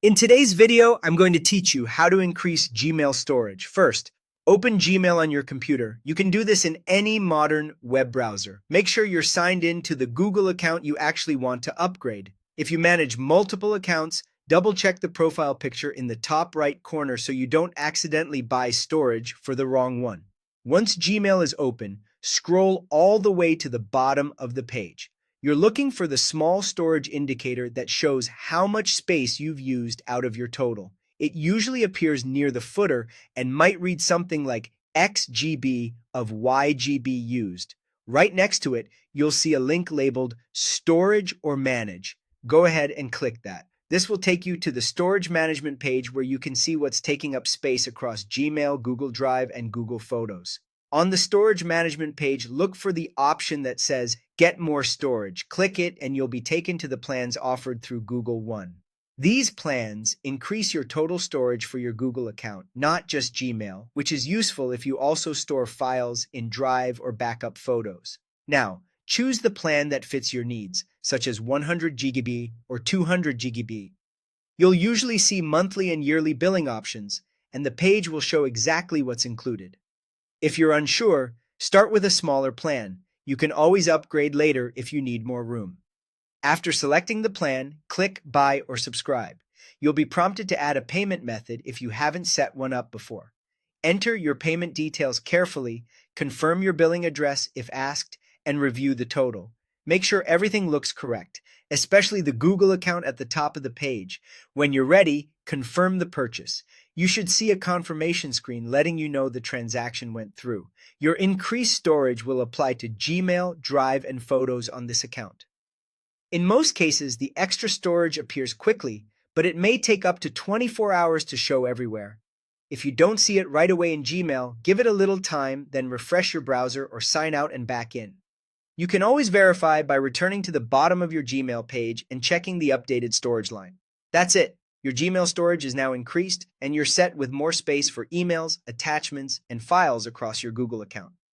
In today's video, I'm going to teach you how to increase Gmail storage. First, open Gmail on your computer. You can do this in any modern web browser. Make sure you're signed in to the Google account you actually want to upgrade. If you manage multiple accounts, double-check the profile picture in the top right corner so you don't accidentally buy storage for the wrong one. Once Gmail is open, scroll all the way to the bottom of the page. You're looking for the small storage indicator that shows how much space you've used out of your total. It usually appears near the footer and might read something like X GB of Y GB used. Right next to it, you'll see a link labeled Storage or Manage. Go ahead and click that. This will take you to the storage management page where you can see what's taking up space across Gmail, Google Drive, and Google Photos. On the storage management page, look for the option that says Get More Storage. Click it and you'll be taken to the plans offered through Google One. These plans increase your total storage for your Google account, not just Gmail, which is useful if you also store files in Drive or backup photos. Now, choose the plan that fits your needs, such as 100 GB or 200 GB. You'll usually see monthly and yearly billing options, and the page will show exactly what's included. If you're unsure, start with a smaller plan. You can always upgrade later if you need more room. After selecting the plan, click Buy or Subscribe. You'll be prompted to add a payment method if you haven't set one up before. Enter your payment details carefully, confirm your billing address if asked, and review the total. Make sure everything looks correct, especially the Google account at the top of the page. When you're ready, confirm the purchase. You should see a confirmation screen letting you know the transaction went through. Your increased storage will apply to Gmail, Drive, and Photos on this account. In most cases, the extra storage appears quickly, but it may take up to 24 hours to show everywhere. If you don't see it right away in Gmail, give it a little time, then refresh your browser or sign out and back in. You can always verify by returning to the bottom of your Gmail page and checking the updated storage line. That's it. Your Gmail storage is now increased, and you're set with more space for emails, attachments, and files across your Google account.